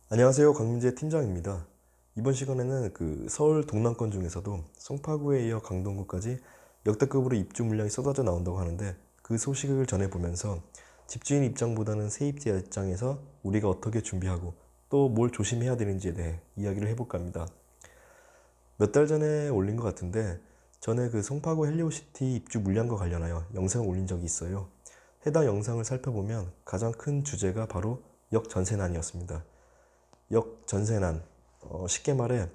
안녕하세요. 강민재 팀장입니다. 이번 시간에는 서울 동남권 중에서도 송파구에 이어 강동구까지 역대급으로 입주 물량이 쏟아져 나온다고 하는데, 그 소식을 전해보면서 집주인 입장보다는 세입자 입장에서 우리가 어떻게 준비하고 또 뭘 조심해야 되는지에 대해 이야기를 해볼까 합니다. 몇 달 전에 올린 것 같은데, 전에 송파구 헬리오시티 입주 물량과 관련하여 영상을 올린 적이 있어요. 해당 영상을 살펴보면 가장 큰 주제가 바로 역전세난이었습니다. 역전세난, 쉽게 말해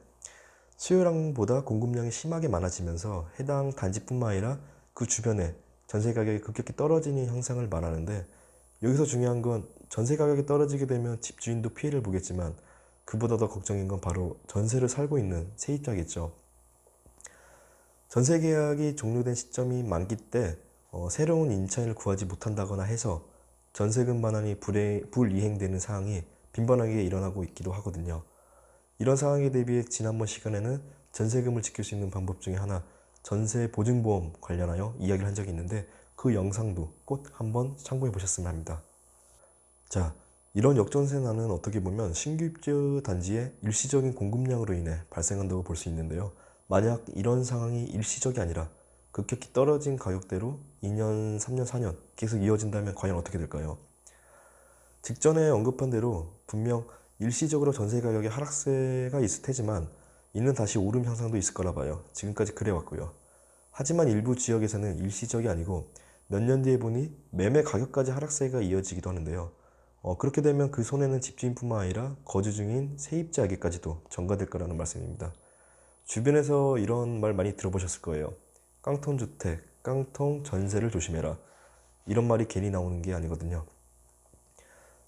수요량보다 공급량이 심하게 많아지면서 해당 단지뿐만 아니라 그 주변에 전세 가격이 급격히 떨어지는 현상을 말하는데, 여기서 중요한 건 전세 가격이 떨어지게 되면 집주인도 피해를 보겠지만 그보다 더 걱정인 건 바로 전세를 살고 있는 세입자겠죠. 전세 계약이 종료된 시점이 만기 때 새로운 임차인을 구하지 못한다거나 해서 전세금 반환이 불이행되는 사항이 빈번하게 일어나고 있기도 하거든요. 이런 상황에 대비해 지난번 시간에는 전세금을 지킬 수 있는 방법 중에 하나, 전세 보증보험 관련하여 이야기를 한 적이 있는데, 그 영상도 꼭 한번 참고해 보셨으면 합니다. 자, 이런 역전세난은 어떻게 보면 신규 입주 단지의 일시적인 공급량으로 인해 발생한다고 볼 수 있는데요. 만약 이런 상황이 일시적이 아니라 급격히 떨어진 가격대로 2년, 3년, 4년 계속 이어진다면 과연 어떻게 될까요? 직전에 언급한 대로 분명 일시적으로 전세 가격의 하락세가 있을 테지만 이는 다시 오름 현상도 있을 거라 봐요. 지금까지 그래왔고요. 하지만 일부 지역에서는 일시적이 아니고 몇 년 뒤에 보니 매매 가격까지 하락세가 이어지기도 하는데요. 그렇게 되면 그 손해는 집주인뿐만 아니라 거주 중인 세입자에게까지도 전가될 거라는 말씀입니다. 주변에서 이런 말 많이 들어보셨을 거예요. 깡통주택, 깡통 전세를 조심해라. 이런 말이 괜히 나오는 게 아니거든요.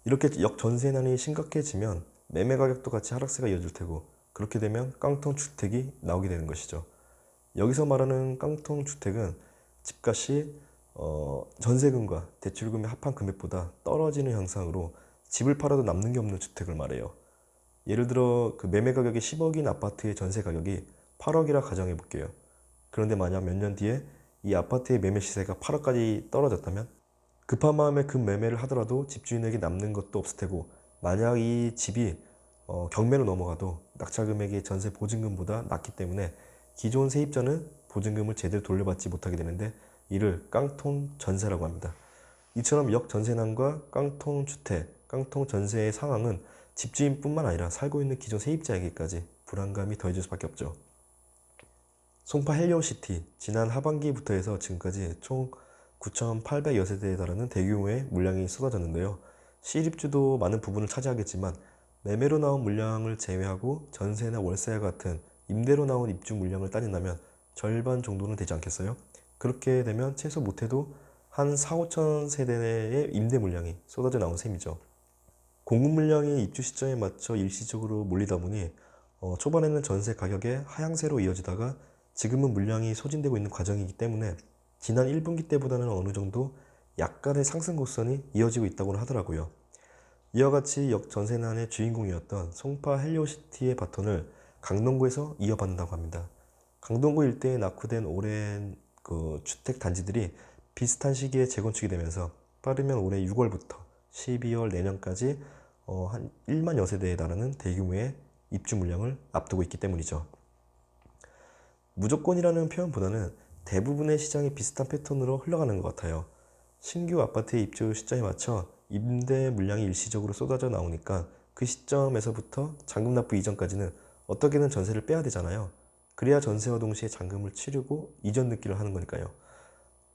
이렇게 역전세난이 심각해지면 매매 가격도 같이 하락세가 이어질 테고, 그렇게 되면 깡통 주택이 나오게 되는 것이죠. 여기서 말하는 깡통 주택은 집값이 전세금과 대출금의 합한 금액보다 떨어지는 현상으로 집을 팔아도 남는 게 없는 주택을 말해요. 예를 들어 매매 가격이 10억인 아파트의 전세 가격이 8억이라 가정해 볼게요. 그런데 만약 몇 년 뒤에 이 아파트의 매매 시세가 8억까지 떨어졌다면 급한 마음에 급 매매를 하더라도 집주인에게 남는 것도 없을 테고, 만약 이 집이 경매로 넘어가도 낙찰 금액이 전세 보증금보다 낮기 때문에 기존 세입자는 보증금을 제대로 돌려받지 못하게 되는데, 이를 깡통 전세라고 합니다. 이처럼 역전세난과 깡통 주택, 깡통 전세의 상황은 집주인뿐만 아니라 살고 있는 기존 세입자에게까지 불안감이 더해질 수밖에 없죠. 송파 헬리오시티, 지난 하반기부터 해서 지금까지 총 9,800여 세대에 달하는 대규모의 물량이 쏟아졌는데요. 실입주도 많은 부분을 차지하겠지만 매매로 나온 물량을 제외하고 전세나 월세와 같은 임대로 나온 입주 물량을 따진다면 절반 정도는 되지 않겠어요? 그렇게 되면 최소 못해도 한 4, 5천 세대의 임대 물량이 쏟아져 나온 셈이죠. 공급 물량이 입주 시점에 맞춰 일시적으로 몰리다 보니 초반에는 전세 가격의 하향세로 이어지다가 지금은 물량이 소진되고 있는 과정이기 때문에 지난 1분기 때보다는 어느 정도 약간의 상승 곡선이 이어지고 있다고 하더라고요. 이와 같이 역전세난의 주인공이었던 송파 헬리오시티의 바톤을 강동구에서 이어받는다고 합니다. 강동구 일대에 낙후된 오랜 주택 단지들이 비슷한 시기에 재건축이 되면서 빠르면 올해 6월부터 12월 내년까지 한 1만여 세대에 달하는 대규모의 입주 물량을 앞두고 있기 때문이죠. 무조건이라는 표현보다는 대부분의 시장이 비슷한 패턴으로 흘러가는 것 같아요. 신규 아파트의 입주 시점에 맞춰 임대 물량이 일시적으로 쏟아져 나오니까 그 시점에서부터 잔금 납부 이전까지는 어떻게든 전세를 빼야 되잖아요. 그래야 전세와 동시에 잔금을 치르고 이전 등기를 하는 거니까요.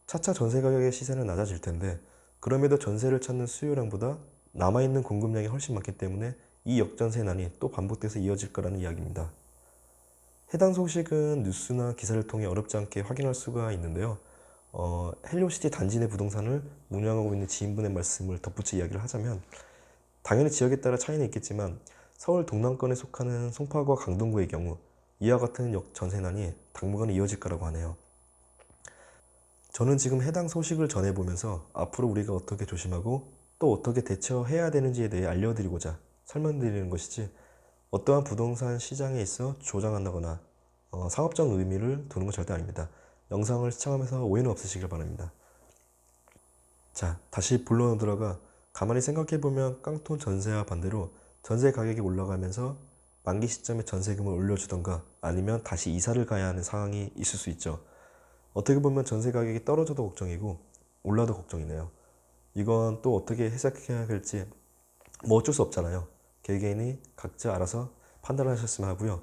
차차 전세 가격의 시세는 낮아질 텐데, 그럼에도 전세를 찾는 수요량보다 남아있는 공급량이 훨씬 많기 때문에 이 역전세난이 또 반복돼서 이어질 거라는 이야기입니다. 해당 소식은 뉴스나 기사를 통해 어렵지 않게 확인할 수가 있는데요. 헬리오시티 단지 내 부동산을 운영하고 있는 지인분의 말씀을 덧붙여 이야기를 하자면, 당연히 지역에 따라 차이는 있겠지만 서울 동남권에 속하는 송파구와 강동구의 경우 이와 같은 역전세난이 당분간 이어질 거라고 하네요. 저는 지금 해당 소식을 전해보면서 앞으로 우리가 어떻게 조심하고 또 어떻게 대처해야 되는지에 대해 알려드리고자 설명드리는 것이지, 어떠한 부동산 시장에 있어 조장한다거나 상업적 의미를 두는 건 절대 아닙니다. 영상을 시청하면서 오해는 없으시길 바랍니다. 자, 다시 본론으로 들어가 가만히 생각해보면 깡통 전세와 반대로 전세 가격이 올라가면서 만기 시점에 전세금을 올려주던가 아니면 다시 이사를 가야 하는 상황이 있을 수 있죠. 어떻게 보면 전세 가격이 떨어져도 걱정이고 올라도 걱정이네요. 이건 또 어떻게 해석해야 할지 뭐 어쩔 수 없잖아요. 개개인이 각자 알아서 판단하셨으면 하고요.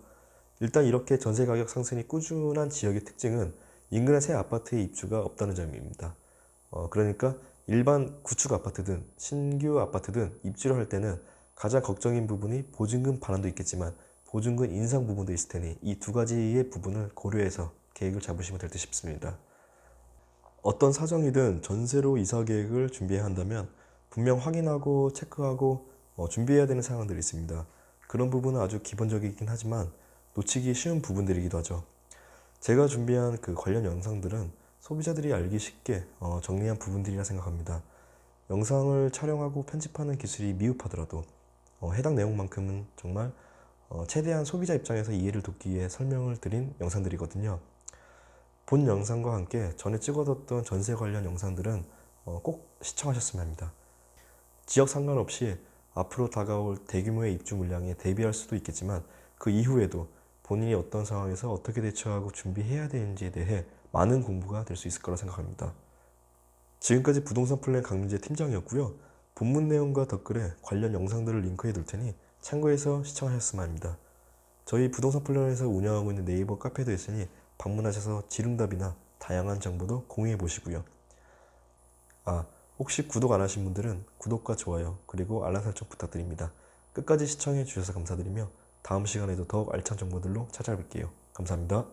일단 이렇게 전세 가격 상승이 꾸준한 지역의 특징은 인근의 새 아파트의 입주가 없다는 점입니다. 그러니까 일반 구축 아파트든 신규 아파트든 입주를 할 때는 가장 걱정인 부분이 보증금 반환도 있겠지만 보증금 인상 부분도 있을 테니 이 두 가지의 부분을 고려해서 계획을 잡으시면 될 듯 싶습니다. 어떤 사정이든 전세로 이사 계획을 준비해야 한다면 분명 확인하고 체크하고 준비해야 되는 상황들이 있습니다. 그런 부분은 아주 기본적이긴 하지만 놓치기 쉬운 부분들이기도 하죠. 제가 준비한 그 관련 영상들은 소비자들이 알기 쉽게 정리한 부분들이라 생각합니다. 영상을 촬영하고 편집하는 기술이 미흡하더라도 해당 내용만큼은 정말 최대한 소비자 입장에서 이해를 돕기 위해 설명을 드린 영상들이거든요. 본 영상과 함께 전에 찍어뒀던 전세 관련 영상들은 꼭 시청하셨으면 합니다. 지역 상관없이 앞으로 다가올 대규모의 입주 물량에 대비할 수도 있겠지만 그 이후에도 본인이 어떤 상황에서 어떻게 대처하고 준비해야 되는지에 대해 많은 공부가 될 수 있을 거라 생각합니다. 지금까지 부동산 플랜 강민재 팀장이었고요. 본문 내용과 댓글에 관련 영상들을 링크해 둘 테니 참고해서 시청하셨으면 합니다. 저희 부동산 플랜에서 운영하고 있는 네이버 카페도 있으니 방문하셔서 지름답이나 다양한 정보도 공유해 보시고요. 혹시 구독 안 하신 분들은 구독과 좋아요 그리고 알람 설정 부탁드립니다. 끝까지 시청해 주셔서 감사드리며 다음 시간에도 더욱 알찬 정보들로 찾아뵐게요. 감사합니다.